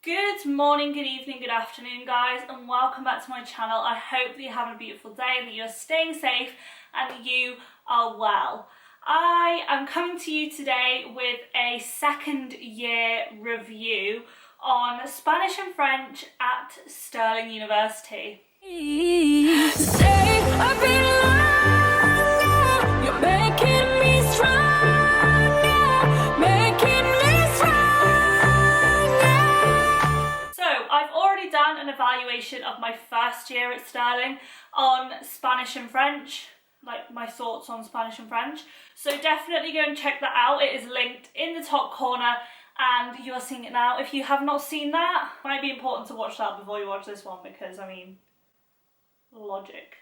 Good morning, good evening, good afternoon guys, and welcome back to my channel. I hope that you're having a beautiful day and that you're staying safe and that you are well. I am coming to you today with a second year review on Spanish and French at Stirling University. Done an evaluation of my first year at Stirling on Spanish and French, like my thoughts on Spanish and French. So definitely go and check that out. It is linked in the top corner and you are seeing it now. If you have not seen that, it might be important to watch that before you watch this one because, I mean, logic,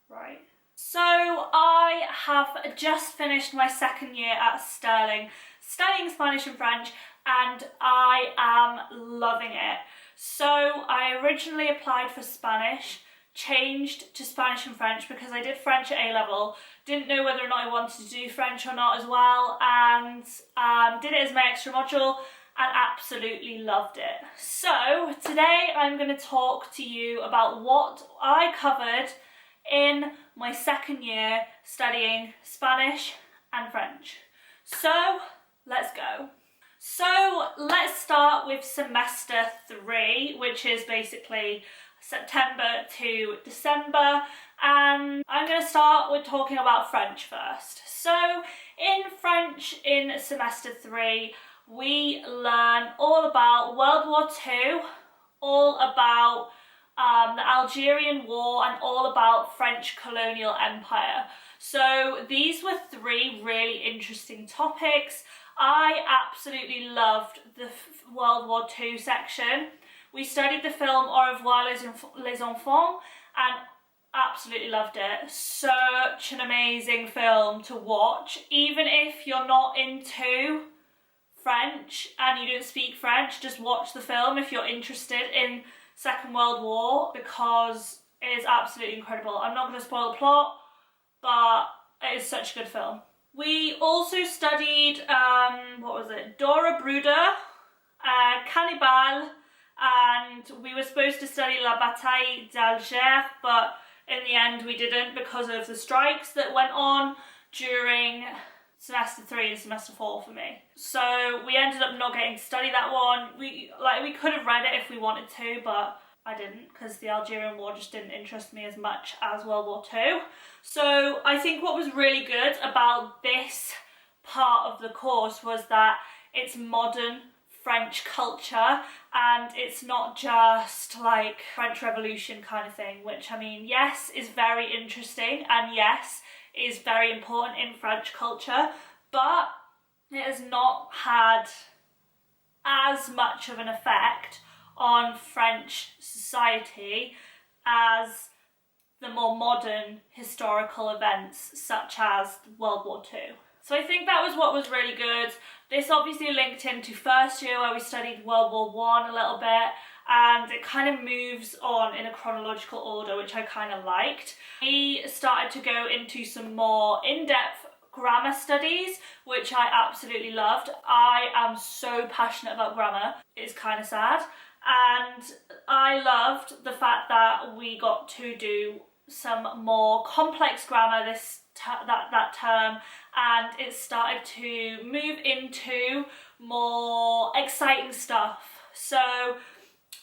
right? So I have just finished my second year at Stirling, studying Spanish and French, and I am loving it. So I originally applied for Spanish, changed to Spanish and French because I did French at A-level, didn't know whether or not I wanted to do French or not as well, and did it as my extra module and absolutely loved it. So today I'm going to talk to you about what I covered in my second year studying Spanish and French. So let's go. So let's start with semester 3, which is basically September to December, and I'm going to start with talking about French first. So in French in semester 3, we learn all about World War II, all about the Algerian War, and all about French colonial empire. So these were 3 really interesting topics. I absolutely loved the World War II section. We studied the film Au revoir les enfants and absolutely loved it. Such an amazing film to watch. Even if you're not into French and you don't speak French, just watch the film if you're interested in Second World War because it is absolutely incredible. I'm not going to spoil the plot, but it is such a good film. We also studied, Dora Bruder, Cannibal, and we were supposed to study La Bataille d'Alger, but in the end we didn't because of the strikes that went on during semester 3 and semester 4 for me. So we ended up not getting to study that one. We could have read it if we wanted to, but I didn't because the Algerian War just didn't interest me as much as World War II. So I think what was really good about this part of the course was that it's modern French culture and it's not just like French Revolution kind of thing, which I mean, yes, is very interesting and yes, is very important in French culture, but it has not had as much of an effect on French society as the more modern historical events such as World War II. So I think that was what was really good. This obviously linked into first year where we studied World War I a little bit, and it kind of moves on in a chronological order, which I kind of liked. We started to go into some more in-depth grammar studies, which I absolutely loved. I am so passionate about grammar. It's kind of sad. And I loved the fact that we got to do some more complex grammar that term, and it started to move into more exciting stuff. So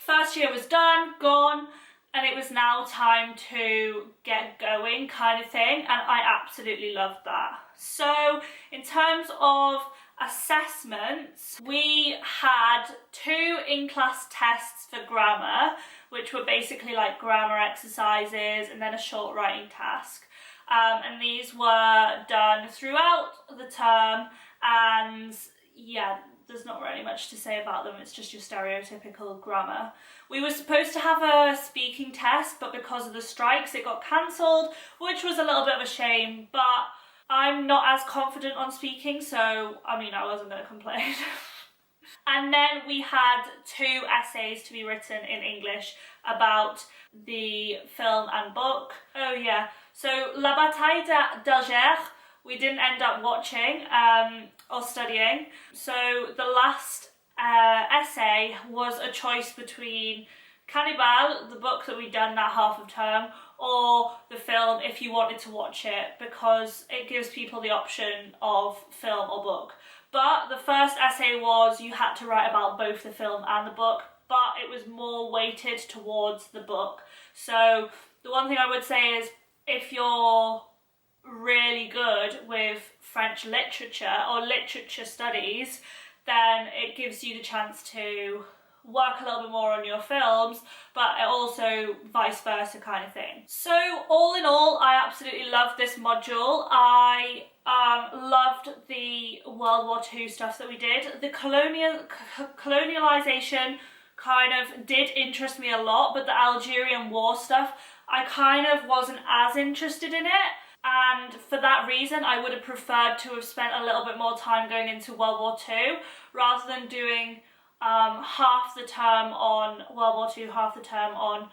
first year was done, gone, and it was now time to get going kind of thing, and I absolutely loved that. So in terms of assessments, we had 2 in-class tests for grammar, which were basically like grammar exercises and then a short writing task. And these were done throughout the term, and yeah, there's not really much to say about them, it's just your stereotypical grammar. We were supposed to have a speaking test, but because of the strikes it got cancelled, which was a little bit of a shame, but I'm not as confident on speaking, so I mean, I wasn't going to complain. And then we had 2 essays to be written in English about the film and book. Oh yeah, so La Bataille d'Alger we didn't end up watching or studying. So the last essay was a choice between Cannibal, the book that we'd done that half of term, or the film if you wanted to watch it, because it gives people the option of film or book. But the first essay was you had to write about both the film and the book, but it was more weighted towards the book. So the one thing I would say is, if you're really good with French literature or literature studies, then it gives you the chance to work a little bit more on your films, but also vice versa kind of thing. So all in all, I absolutely loved this module. I loved the World War II stuff that we did. The colonialization kind of did interest me a lot, but the Algerian war stuff, I kind of wasn't as interested in it. And for that reason, I would have preferred to have spent a little bit more time going into World War II rather than doing half the term on World War II, half the term on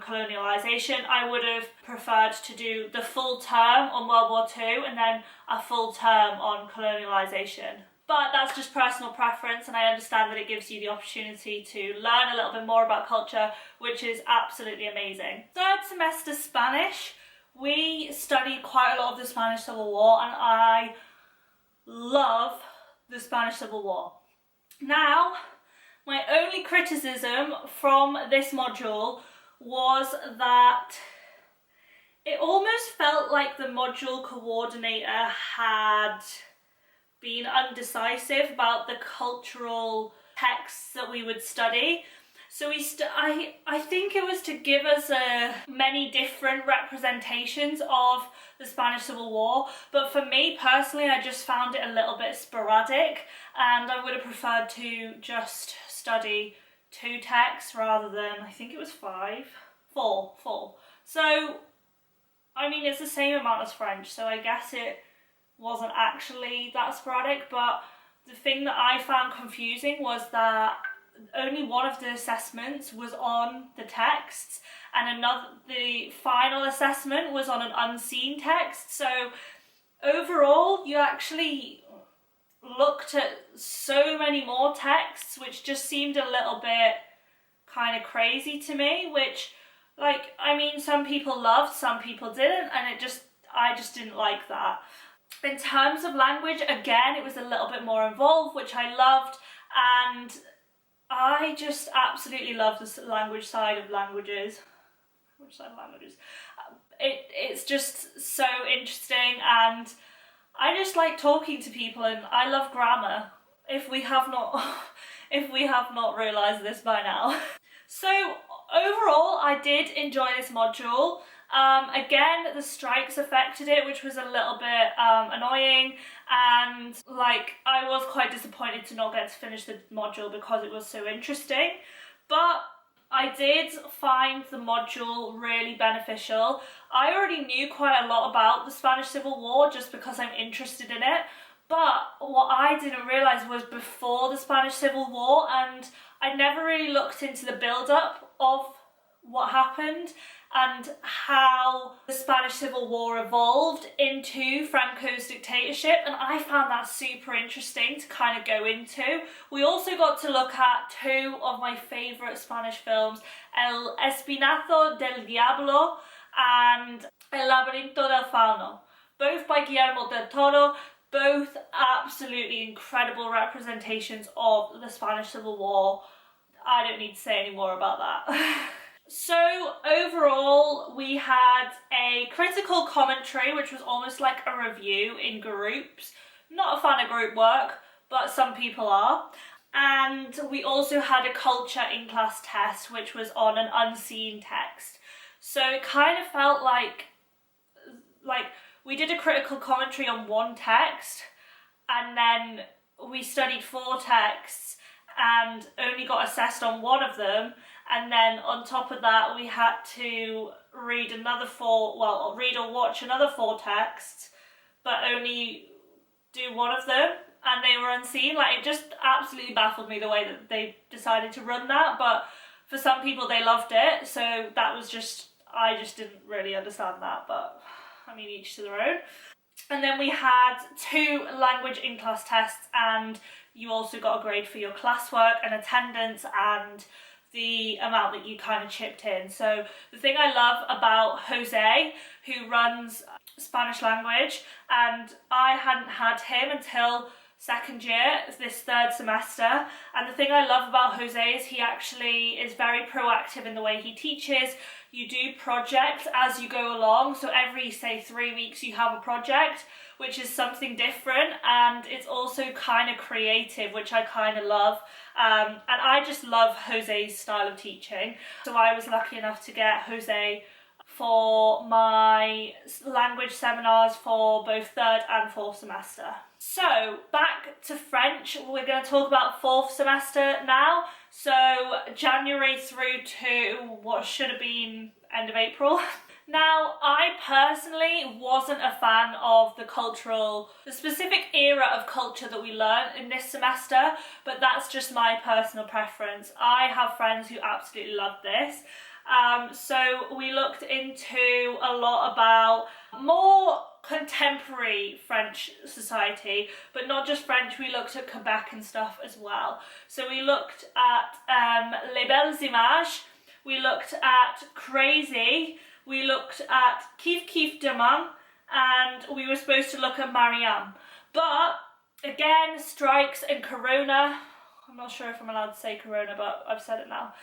colonialisation. I would have preferred to do the full term on World War II and then a full term on colonialisation. But that's just personal preference, and I understand that it gives you the opportunity to learn a little bit more about culture, which is absolutely amazing. Third semester Spanish, we studied quite a lot of the Spanish Civil War, and I love the Spanish Civil War. Now, my only criticism from this module was that it almost felt like the module coordinator had been undecisive about the cultural texts that we would study. So I think it was to give us many different representations of the Spanish Civil War, but for me personally, I just found it a little bit sporadic, and I would have preferred to just study 2 texts rather than, I think it was 4. So, I mean, it's the same amount as French, so I guess it wasn't actually that sporadic, but the thing that I found confusing was that only one of the assessments was on the texts, and the final assessment was on an unseen text. So overall, you actually looked at so many more texts, which just seemed a little bit kind of crazy to me, which, like, I mean, some people loved, some people didn't, and I just didn't like that. In terms of language, again, it was a little bit more involved, which I loved, and I just absolutely love the language side of languages. It's just so interesting, and I just like talking to people, and I love grammar, if we have not realised this by now. So overall, I did enjoy this module. Again, the strikes affected it, which was a little bit annoying, and like, I was quite disappointed to not get to finish the module because it was so interesting, but I did find the module really beneficial. I already knew quite a lot about the Spanish Civil War just because I'm interested in it, but what I didn't realise was before the Spanish Civil War, and I never really looked into the build-up of what happened and how the Spanish Civil War evolved into Franco's dictatorship, and I found that super interesting to kind of go into. We also got to look at 2 of my favourite Spanish films, El Espinazo del Diablo and El Laberinto del Fauno, both by Guillermo del Toro, both absolutely incredible representations of the Spanish Civil War. I don't need to say any more about that. So overall, we had a critical commentary, which was almost like a review in groups. Not a fan of group work, but some people are. And we also had a culture in-class test, which was on an unseen text. So it kind of felt like we did a critical commentary on 1 text, and then we studied 4 texts and only got assessed on 1 of them. And then on top of that, we had to read or watch another 4 texts, but only do 1 of them, and they were unseen. Like, it just absolutely baffled me the way that they decided to run that, but for some people they loved it, so that was just, I just didn't really understand that, but I mean, each to their own. And then we had 2 language in-class tests, and you also got a grade for your classwork and attendance and the amount that you kind of chipped in. So the thing I love about Jose, who runs Spanish language, and I hadn't had him until second year, this 3rd semester, and the thing I love about Jose is he actually is very proactive in the way he teaches. You do projects as you go along, so every, say, 3 weeks you have a project, which is something different, and it's also kind of creative, which I kind of love. And I just love Jose's style of teaching. So I was lucky enough to get Jose for my language seminars for both 3rd and 4th semester. So back to French, we're going to talk about 4th semester now. So January through to what should have been end of April. Now, I personally wasn't a fan of the specific era of culture that we learned in this semester, but that's just my personal preference. I have friends who absolutely love this. So we looked into a lot about more contemporary French society, but not just French, we looked at Quebec and stuff as well. So we looked at Les Belles Images, we looked at Crazy, we looked at Kif Kif Demain, and we were supposed to look at Mariam. But again, strikes and Corona, I'm not sure if I'm allowed to say Corona, but I've said it now,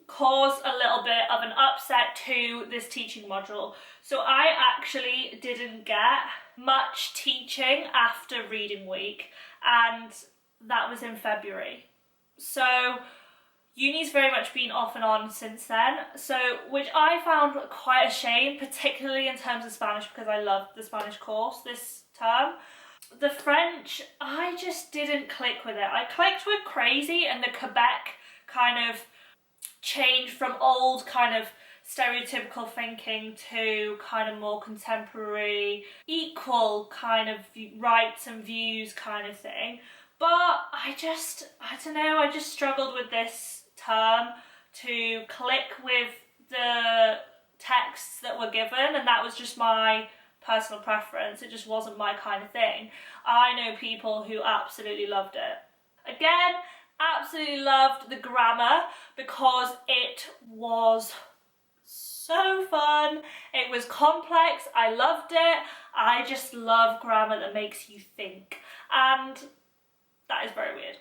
caused a little bit of an upset to this teaching module. So I actually didn't get much teaching after reading week, and that was in February. So uni's very much been off and on since then, so which I found quite a shame, particularly in terms of Spanish, because I loved the Spanish course this term. The French, I just didn't click with it. I clicked with Crazy and the Quebec kind of change from old kind of stereotypical thinking to kind of more contemporary, equal kind of rights and views kind of thing. But I don't know, I just struggled with this term to click with the texts that were given, and that was just my personal preference. It just wasn't my kind of thing. I know people who absolutely loved it. Again, absolutely loved the grammar because it was so fun. It was complex. I loved it. I just love grammar that makes you think, and that is very weird.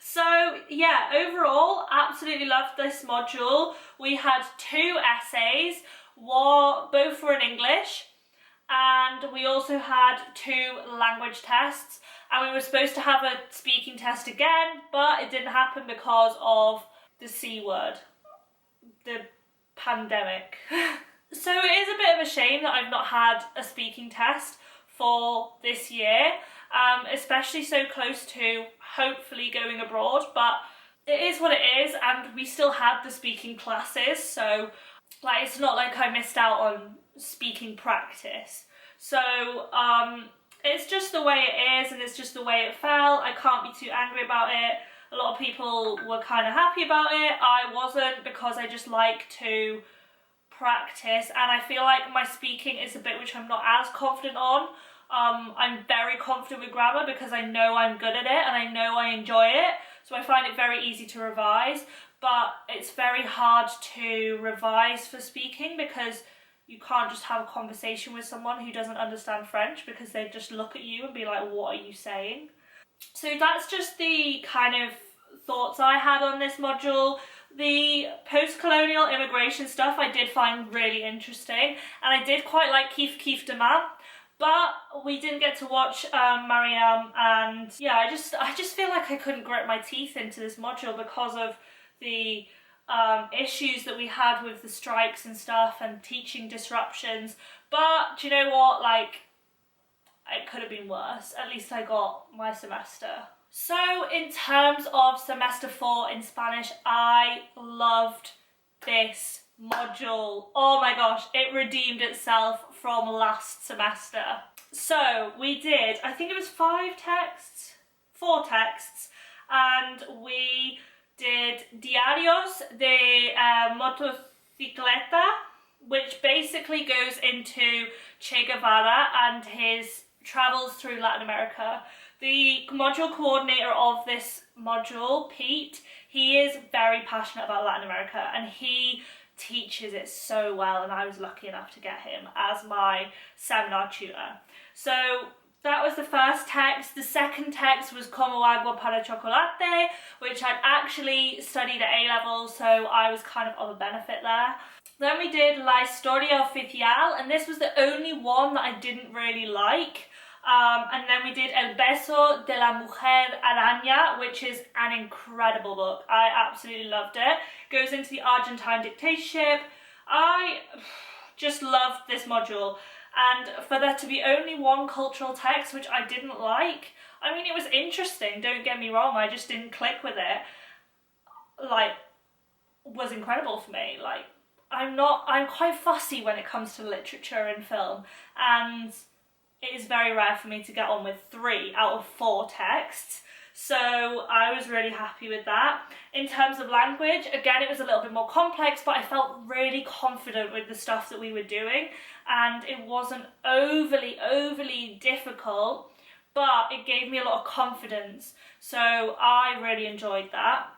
So yeah, overall, absolutely loved this module. We had 2 essays, both were in English, and we also had 2 language tests, and we were supposed to have a speaking test again, but it didn't happen because of the C word, the pandemic. So it is a bit of a shame that I've not had a speaking test for this year, especially so close to hopefully going abroad, but it is what it is, and we still had the speaking classes, so like it's not like I missed out on speaking practice. So it's just the way it is, and it's just the way it fell. I can't be too angry about it. A lot of people were kind of happy about it. I wasn't, because I just like to practice, and I feel like my speaking is a bit which I'm not as confident on. I'm very confident with grammar because I know I'm good at it and I know I enjoy it, so I find it very easy to revise, but it's very hard to revise for speaking because you can't just have a conversation with someone who doesn't understand French, because they just look at you and be like, what are you saying? So that's just the kind of thoughts I had on this module. The post-colonial immigration stuff I did find really interesting, and I did quite like Kif Kif Demain, but we didn't get to watch Mariam, and yeah, I just feel like I couldn't grit my teeth into this module because of the issues that we had with the strikes and stuff and teaching disruptions. But do you know what, like, it could have been worse. At least I got my semester. So in terms of semester 4 in Spanish, I loved this module. Oh my gosh, it redeemed itself from last semester. So we did, I think it was 4 texts, and we did Diarios de Motocicleta, which basically goes into Che Guevara and his travels through Latin America. The module coordinator of this module, Pete, he is very passionate about Latin America and he teaches it so well, and I was lucky enough to get him as my seminar tutor. So that was the first text. The second text was Como Agua para Chocolate, which I'd actually studied at A-level, so I was kind of a benefit there. Then we did La Historia Oficial, and this was the only one that I didn't really like. And then we did El Beso de la Mujer Araña, which is an incredible book. I absolutely loved it. Goes into the Argentine dictatorship. I just loved this module. And for there to be only one cultural text, which I didn't like, I mean, it was interesting, don't get me wrong, I just didn't click with it, like, was incredible for me. Like, I'm quite fussy when it comes to literature and film, and it is very rare for me to get on with 3 out of 4 texts, so I was really happy with that. In terms of language, again, it was a little bit more complex, but I felt really confident with the stuff that we were doing, and it wasn't overly difficult, but it gave me a lot of confidence, so I really enjoyed that.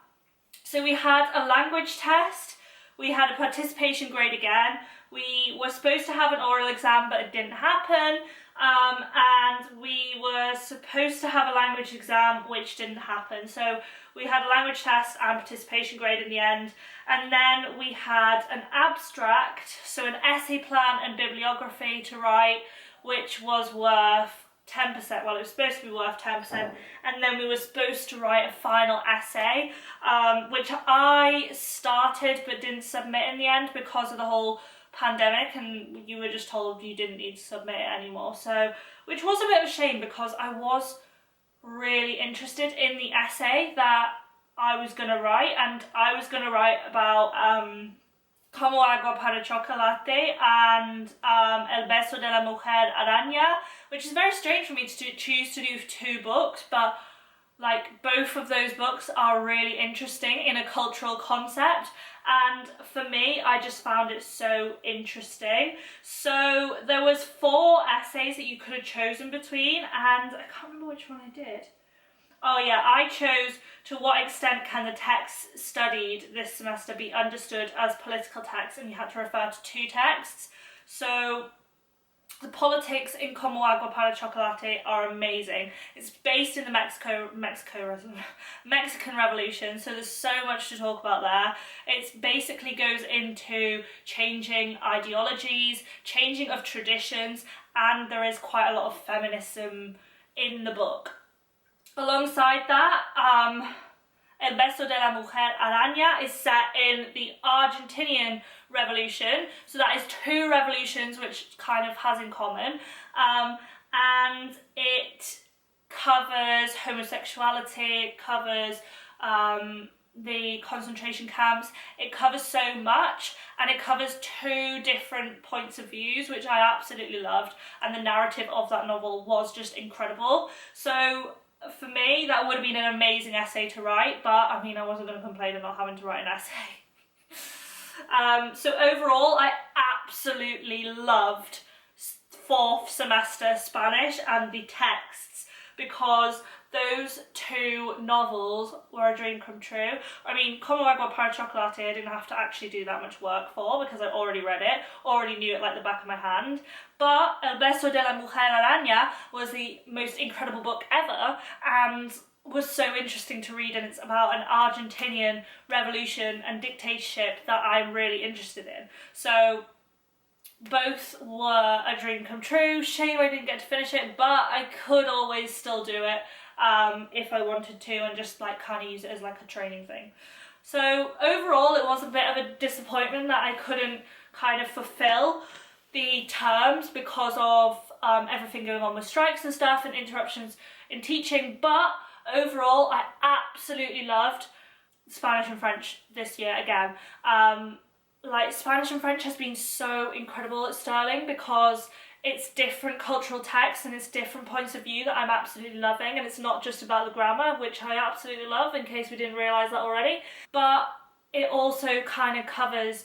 So we had a language test, we had a participation grade again, we were supposed to have an oral exam, but it didn't happen. And we were supposed to have a language exam, which didn't happen. So we had a language test and participation grade in the end. And then we had an abstract, so an essay plan and bibliography to write, which was worth 10%. Well, it was supposed to be worth 10%. And then we were supposed to write a final essay, which I started but didn't submit in the end because of the whole pandemic, and you were just told you didn't need to submit it anymore, so which was a bit of a shame because I was really interested in the essay that I was going to write, and I was going to write about Como Agua para Chocolate and El Beso de la Mujer Araña, which is very strange for me to choose to do 2 books, but like both of those books are really interesting in a cultural concept, and for me I just found it so interesting. So there was 4 essays that you could have chosen between, and I can't remember which one I did. Oh yeah, I chose To What Extent Can the Text Studied This Semester Be Understood as Political Text, and you had to refer to 2 texts. So the politics in Como Agua para Chocolate are amazing. It's based in the Mexican Revolution, so there's so much to talk about there. It basically goes into changing ideologies, changing of traditions, and there is quite a lot of feminism in the book. Alongside that, El Beso de la Mujer Araña is set in the Argentinian Revolution, so that is 2 revolutions which kind of has in common, and it covers homosexuality, it covers the concentration camps, it covers so much, and it covers 2 different points of views, which I absolutely loved, and the narrative of that novel was just incredible. So for me, that would have been an amazing essay to write, but I mean, I wasn't going to complain of not having to write an essay. So overall, I absolutely loved 4th semester Spanish and the texts, because those 2 novels were a dream come true. I mean, Como Agua para Chocolate I didn't have to actually do that much work for because I already read it, already knew it like the back of my hand. But El Beso de la Mujer Araña was the most incredible book ever and was so interesting to read, and it's about an Argentinian revolution and dictatorship that I'm really interested in. So both were a dream come true. Shame I didn't get to finish it, but I could always still do it if I wanted to, and just like kind of use it as like a training thing. So overall, it was a bit of a disappointment that I couldn't kind of fulfill the terms because of everything going on with strikes and stuff and interruptions in teaching, but overall I absolutely loved Spanish and French this year again. Like, Spanish and French has been so incredible at Stirling because it's different cultural texts and it's different points of view that I'm absolutely loving, and it's not just about the grammar, which I absolutely love, in case we didn't realise that already, but it also kind of covers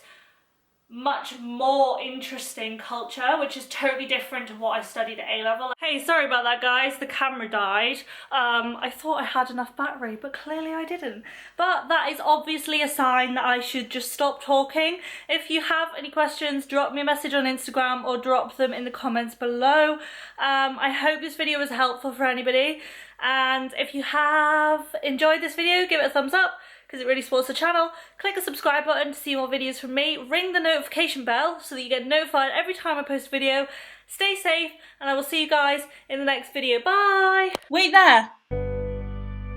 much more interesting culture, which is totally different to what I studied at A-level. Hey, sorry about that, guys. The camera died. I thought I had enough battery, but clearly I didn't. But that is obviously a sign that I should just stop talking. If you have any questions, drop me a message on Instagram or drop them in the comments below. I hope this video was helpful for anybody. And if you have enjoyed this video, give it a thumbs up, because it really supports the channel. Click the subscribe button to see more videos from me. Ring the notification bell so that you get notified every time I post a video. Stay safe, and I will see you guys in the next video. Bye! Wait there!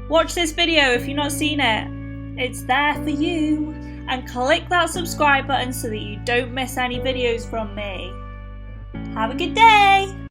Watch this video if you've not seen it. It's there for you. And click that subscribe button so that you don't miss any videos from me. Have a good day!